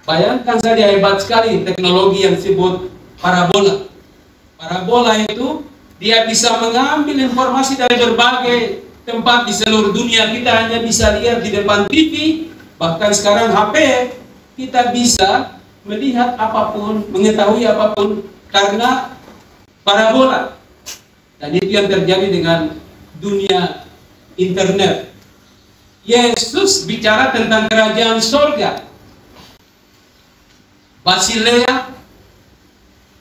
Bayangkan saja hebat sekali teknologi yang disebut parabola. Parabola itu dia bisa mengambil informasi dari berbagai tempat di seluruh dunia. Kita hanya bisa lihat di depan TV, bahkan sekarang HP, kita bisa melihat apapun, mengetahui apapun karena parabola. Dan itu yang terjadi dengan dunia internet. Yesus bicara tentang kerajaan surga. Basileia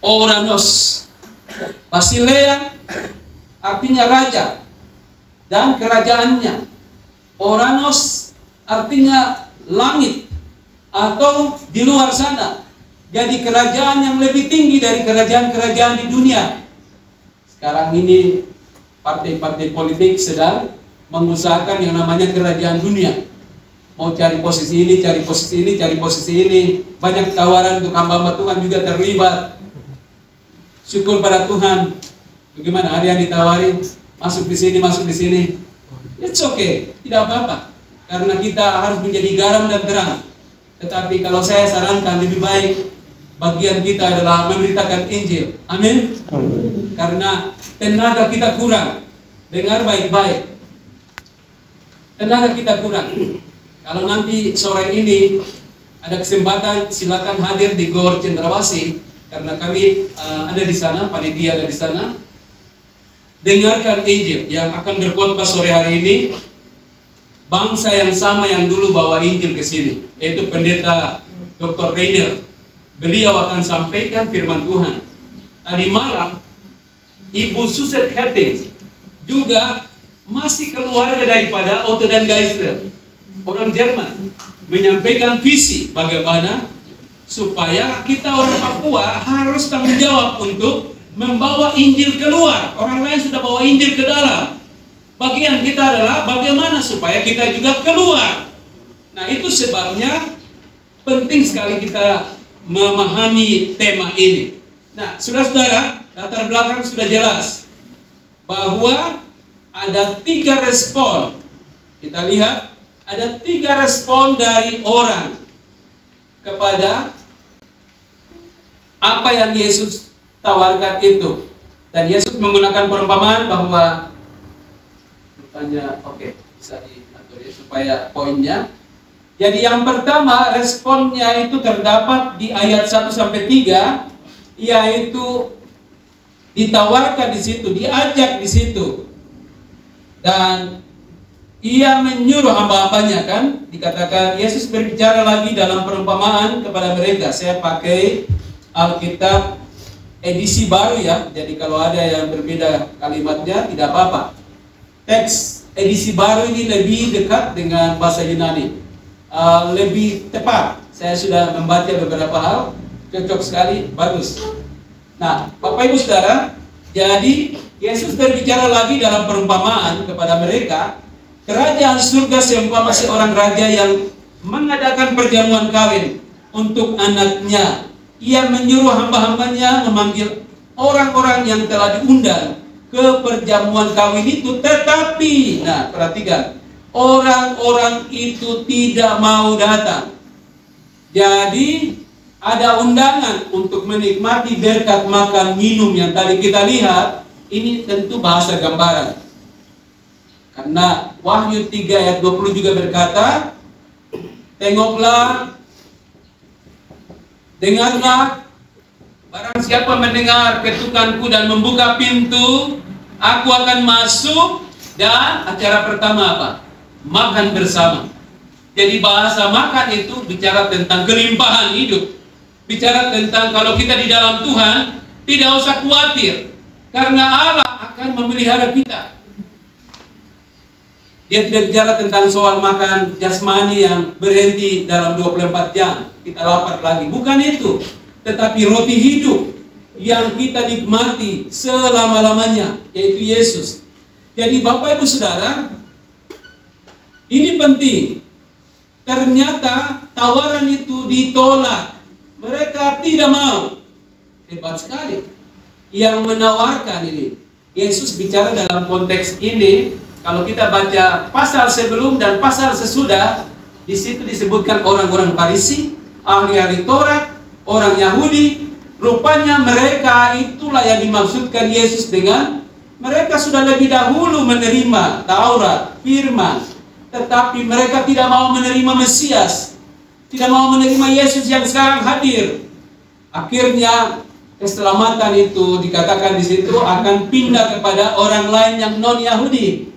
Oranos. Basileia artinya raja dan kerajaannya. Oranos artinya langit atau di luar sana. Jadi kerajaan yang lebih tinggi dari kerajaan-kerajaan di dunia. Sekarang ini partai-partai politik sedang mengusahakan yang namanya kerajaan dunia. Mau cari posisi ini, cari posisi ini, cari posisi ini. Banyak tawaran untuk hamba-hamba Tuhan juga terlibat. Syukur pada Tuhan. Bagaimana ada yang ditawarin, masuk di sini, masuk di sini. It's okay, tidak apa-apa. Karena kita harus menjadi garam dan terang. Tetapi kalau saya sarankan lebih baik bagian kita adalah memberitakan Injil. Amin. Karena tenaga kita kurang. Dengar baik-baik. Tenaga kita kurang. Kalau nanti sore ini ada kesempatan, silakan hadir di Gor Cendrawasih karena kami ada di sana, panitia ada di sana. Dengarkan Injil yang akan berkhotbah sore hari ini. Bangsa yang sama yang dulu bawa Injil ke sini, yaitu pendeta Dr. Rainer. Beliau akan sampaikan firman Tuhan. Tadi malam Ibu Susan Hertings juga masih keluarga daripada Otto dan Geisler, orang Jerman, menyampaikan visi bagaimana supaya kita orang Papua harus tanggung jawab untuk membawa Injil keluar. Orang lain sudah bawa Injil ke dalam. Bagian kita adalah bagaimana supaya kita juga keluar. Nah, itu sebabnya penting sekali kita memahami tema ini. Nah, saudara-saudara, latar belakang sudah jelas bahwa ada 3 respon. Kita lihat ada 3 respon dari orang kepada apa yang Yesus tawarkan itu. Dan Yesus menggunakan perumpamaan bahwa bisa diatur ya, supaya poinnya. Jadi yang pertama responnya itu terdapat di ayat 1-3, yaitu ditawarkan di situ, diajak di situ. Dan ia menyuruh hamba-hambanya, kan? Dikatakan Yesus berbicara lagi dalam perumpamaan kepada mereka. Saya pakai Alkitab edisi baru ya. Jadi kalau ada yang berbeda kalimatnya tidak apa-apa. Teks edisi baru ini lebih dekat dengan bahasa Yunani, lebih tepat. Saya sudah membaca beberapa hal, cocok sekali, bagus. Nah, Bapak Ibu Saudara, jadi Yesus berbicara lagi dalam perumpamaan kepada mereka. Kerajaan surga seumpama seorang raja yang mengadakan perjamuan kawin untuk anaknya. Ia menyuruh hamba-hambanya memanggil orang-orang yang telah diundang ke perjamuan kawin itu, tetapi, nah perhatikan, orang-orang itu tidak mau datang. Jadi ada undangan untuk menikmati berkat makan minum yang tadi kita lihat. Ini tentu bahasa gambaran. Karena Wahyu 3 ayat 20 juga berkata, tengoklah, dengarlah, barang siapa mendengar ketukanku dan membuka pintu, aku akan masuk. Dan acara pertama apa? Makan bersama. Jadi bahasa makan itu bicara tentang kelimpahan hidup. Bicara tentang kalau kita di dalam Tuhan, tidak usah khawatir, karena Allah akan memelihara kita. Dia tidak bicara tentang soal makan jasmani yang berhenti dalam 24 jam, kita lapar lagi. Bukan itu. Tetapi roti hidup yang kita nikmati selama-lamanya, yaitu Yesus. Jadi Bapak Ibu Saudara, ini penting. Ternyata tawaran itu ditolak. Mereka tidak mau. Hebat sekali. Yang menawarkan ini, Yesus bicara dalam konteks ini. Kalau kita baca pasal sebelum dan pasal sesudah, di situ disebutkan orang-orang Farisi, ahli-ahli Taurat, orang Yahudi. Rupanya mereka itulah yang dimaksudkan Yesus dengan mereka sudah lebih dahulu menerima Taurat, firman, tetapi mereka tidak mau menerima Mesias, tidak mau menerima Yesus yang sekarang hadir. Akhirnya keselamatan itu dikatakan di situ akan pindah kepada orang lain yang non-Yahudi.